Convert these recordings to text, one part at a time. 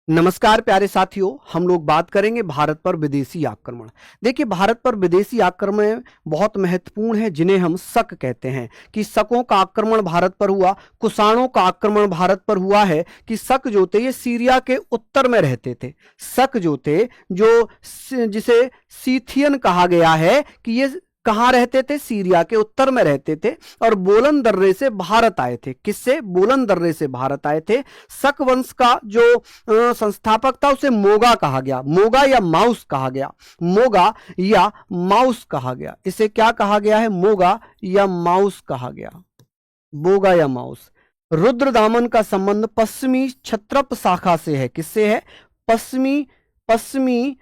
नमस्कार प्यारे साथियों, हम लोग बात करेंगे भारत पर विदेशी आक्रमण। देखिए, भारत पर विदेशी आक्रमण बहुत महत्वपूर्ण है, जिन्हें हम शक कहते हैं कि शकों का आक्रमण भारत पर हुआ। कुषाणों का आक्रमण भारत पर हुआ है कि शक जो थे ये सीरिया के उत्तर में रहते थे। शक जो थे, जिसे सीथियन कहा गया है, कि ये कहाँ रहते थे? सीरिया के उत्तर में रहते थे और बोलन दर्रे से भारत आए थे। किससे? बोलन दर्रे से भारत आए थे। शक वंश का जो संस्थापक था उसे मोगा कहा गया। मोगा या माउस कहा गया। मोगा या माउस कहा गया। इसे क्या कहा गया है? मोगा या माउस कहा गया। बोगा या माउस। रुद्रदामन का संबंध पश्चिमी क्षत्रप शाखा से है। किससे है? पश्चिमी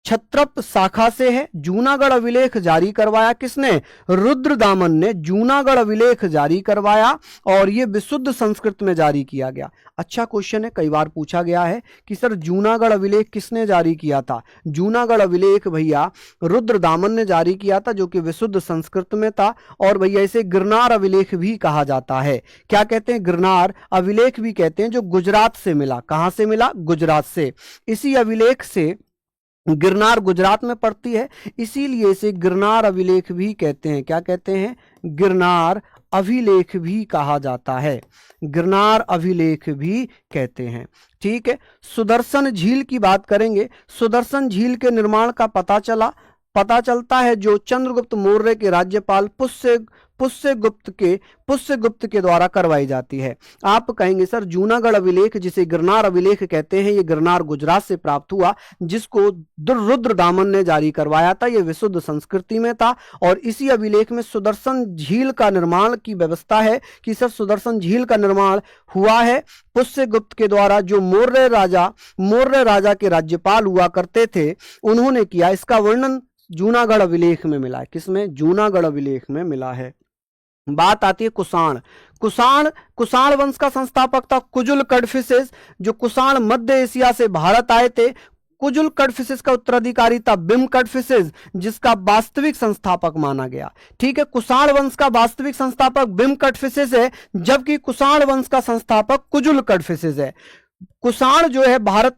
क्षत्रप शाखा से है। जूनागढ़ अभिलेख जारी करवाया किसने? रुद्रदामन ने जूनागढ़ अभिलेख जारी करवाया और यह विशुद्ध संस्कृत में जारी किया गया। अच्छा क्वेश्चन है, कई बार पूछा गया है कि सर जूनागढ़ अभिलेख किसने जारी किया था? जूनागढ़ अभिलेख भैया रुद्रदामन ने जारी किया था, जो कि विशुद्ध संस्कृत में था। और भैया इसे गिरनार अभिलेख भी कहा जाता है। क्या कहते हैं? गिरनार अभिलेख भी कहते हैं, जो गुजरात से मिला। कहां से मिला? गुजरात से। इसी अभिलेख से गिरनार गुजरात में पड़ती है, इसीलिए इसे गिरनार अभिलेख भी कहते हैं। क्या कहते हैं? गिरनार अभिलेख भी कहा जाता है। गिरनार अभिलेख भी कहते हैं। ठीक है, सुदर्शन झील की बात करेंगे। सुदर्शन झील के निर्माण का पता चलता है, जो चंद्रगुप्त मौर्य के राज्यपाल पुष्यगुप्त के द्वारा करवाई जाती है। आप कहेंगे सर जूनागढ़ अभिलेख, जिसे गिरनार अभिलेख कहते हैं, ये गिरनार गुजरात से प्राप्त हुआ, जिसको रुद्रदामन ने जारी करवाया था। यह विशुद्ध संस्कृति में था और इसी अभिलेख में सुदर्शन झील का निर्माण की व्यवस्था है कि सर सुदर्शन झील का निर्माण हुआ है पुष्यगुप्त के द्वारा, जो मौर्य राजा के राज्यपाल हुआ करते थे, उन्होंने किया। इसका वर्णन जूनागढ़ अभिलेख में मिला है। किसमें? जूनागढ़ अभिलेख में मिला है। बात आती है कुषाण वंश का संस्थापक था कुजुल कडफिसेस, जो कुषाण मध्य एशिया से भारत आए थे। कुजुल कडफिसेस का उत्तराधिकारी था बिम कडफिसेस, जिसका वास्तविक संस्थापक माना गया। ठीक है, कुषाण वंश का वास्तविक संस्थापक बिम कडफिसेस है, जबकि कुषाण वंश का संस्थापक कुजुल कडफिसेस है। कुषाण जो है भारत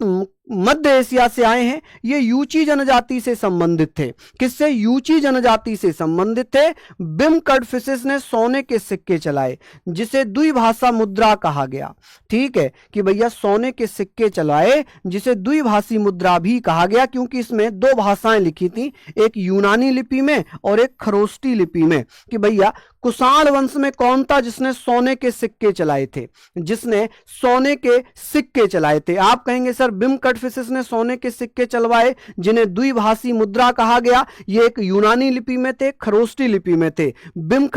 मध्य एशिया से आए हैं। ये यूची जनजाति से संबंधित थे। किससे? यूची जनजाति से संबंधित थे। बिम कडफिसेस ने सोने के सिक्के चलाए, जिसे द्विभाषा मुद्रा कहा गया। ठीक है कि भैया सोने के सिक्के चलाए, जिसे द्विभाषी मुद्रा भी कहा गया, क्योंकि इसमें दो भाषाएं लिखी थी, एक यूनानी लिपि में और एक खरोष्टी लिपि में। कि भैया कुषाण वंश में कौन था जिसने सोने के सिक्के चलाए थे? जिसने सोने के सिक्के चलाए थे। आप कहेंगे सर बिम कडफिसेस ने सोने के सिक्के चलवाए, जिन्हें द्विभाषी मुद्रा कहा गया। ये एक यूनानी लिपि में थे, खरोष्टी लिपि में थे। बिम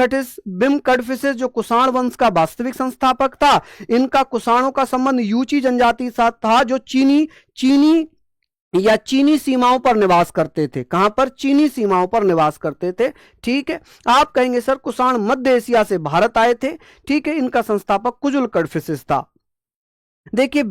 कडफिसेस जो कुषाण वंश का वास्तविक संस्थापक था, इनका कुषाणों का संबंध यूची जनजाति साथ था, जो चीनी सीमाओं पर निवास करते थे। कहां पर? चीनी सीमाओं पर निवास करते थे। ठीक है, आप कहेंगे सर कुषाण मध्य एशिया से भारत आए थे। ठीक है, इनका संस्थापक कुजुल कडफिसेस था। देखिए,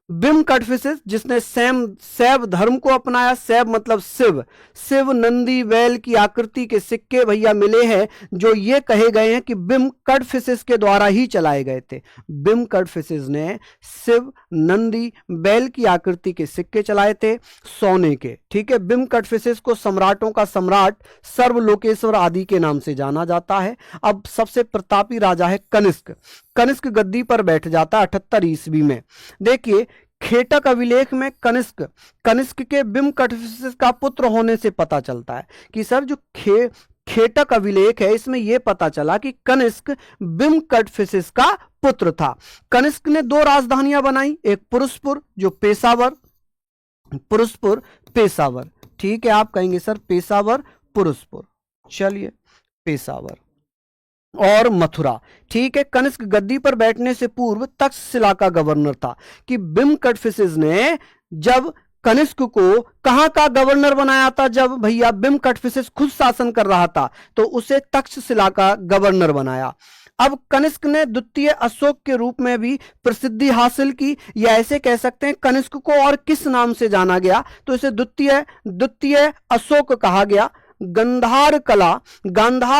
बिम कडफिसेस जिसने शैव धर्म को अपनाया। शैव मतलब शिव नंदी बैल की आकृति के सिक्के भैया मिले हैं, जो ये कहे गए हैं कि बिम कडफिसेस के द्वारा ही चलाए गए थे। बिम कडफिसेस ने शिव नंदी बैल की आकृति के सिक्के चलाए थे, सोने के। ठीक है, बिम कडफिसेस को सम्राटों का सम्राट, सर्वलोकेश्वर आदि के नाम से जाना जाता है। अब सबसे प्रतापी राजा है कनिष्क गद्दी पर बैठ जाता 78 ईस्वी में। देखिए, खेटक अभिलेख में कनिष्क के बिम कडफिसेस का पुत्र होने से पता चलता है कि सर जो खेटक अभिलेख है, इसमें यह पता चला कि कनिष्क बिम कडफिसेस का पुत्र था। कनिष्क ने दो राजधानियां बनाई, एक पुरुषपुर जो पेशावर। ठीक है, आप कहेंगे सर पेशावर पुरुषपुर, चलिए पेशावर और मथुरा। ठीक है, कनिष्क गद्दी पर बैठने से पूर्व तक्षशिला का गवर्नर था। कि बिम कडफिसेस ने जब कनिष्क को कहां का गवर्नर बनाया था? जब भैया बिम कडफिसेस खुद शासन कर रहा था, तो उसे तक्षशिला का गवर्नर बनाया। अब कनिष्क ने द्वितीय अशोक के रूप में भी प्रसिद्धि हासिल की, या ऐसे कह सकते हैं कनिष्क को और किस नाम से जाना गया? तो इसे द्वितीय अशोक कहा गया। गांधार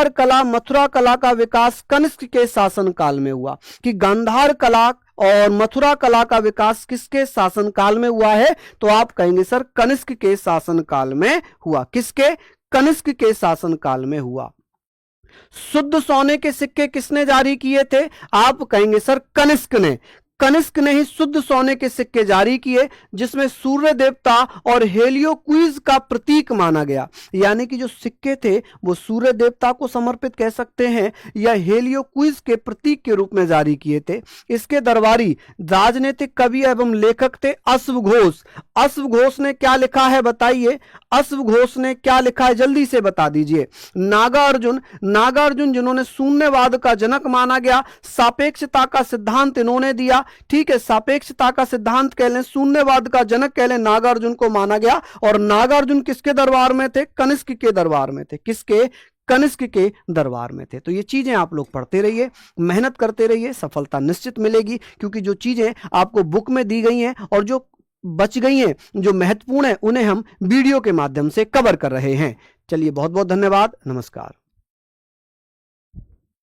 कला मथुरा कला का विकास कनिष्क के शासन काल में हुआ। कि गांधार कला और मथुरा कला का विकास किसके शासनकाल में हुआ है? तो आप कहेंगे सर कनिष्क के शासनकाल में हुआ। किसके? कनिष्क के शासनकाल में हुआ। शुद्ध सोने के सिक्के किसने जारी किए थे? आप कहेंगे सर कनिष्क ने। कनिष्क ने ही शुद्ध सोने के सिक्के जारी किए, जिसमें सूर्य देवता और हेलियोक्विज का प्रतीक माना गया। यानी कि जो सिक्के थे वो सूर्य देवता को समर्पित कह सकते हैं या हेलियोक्विज के प्रतीक के रूप में जारी किए थे। इसके दरबारी राजनीतिक कवि एवं लेखक थे अश्व घोष। अश्व घोष ने क्या लिखा है बताइए? अश्व घोष ने क्या लिखा है जल्दी से बता दीजिए। नागार्जुन, नागार्जुन जिन्होंने शून्यवाद का जनक माना गया, सापेक्षता का सिद्धांत इन्होंने दिया। ठीक है, सापेक्षता का सिद्धांत कह लें, शून्यवाद का जनक कह लें, नागार्जुन को माना गया। और नागार्जुन किसके दरबार में थे? कनिष्क के दरबार में थे। किसके? कनिष्क के दरबार में थे। तो ये चीजें आप लोग पढ़ते रहिए, मेहनत करते रहिए, सफलता निश्चित मिलेगी। क्योंकि जो चीजें आपको बुक में दी गई हैं और जो बच गई हैं, जो महत्वपूर्ण है, उन्हें हम वीडियो के माध्यम से कवर कर रहे हैं। चलिए, बहुत बहुत धन्यवाद। नमस्कार।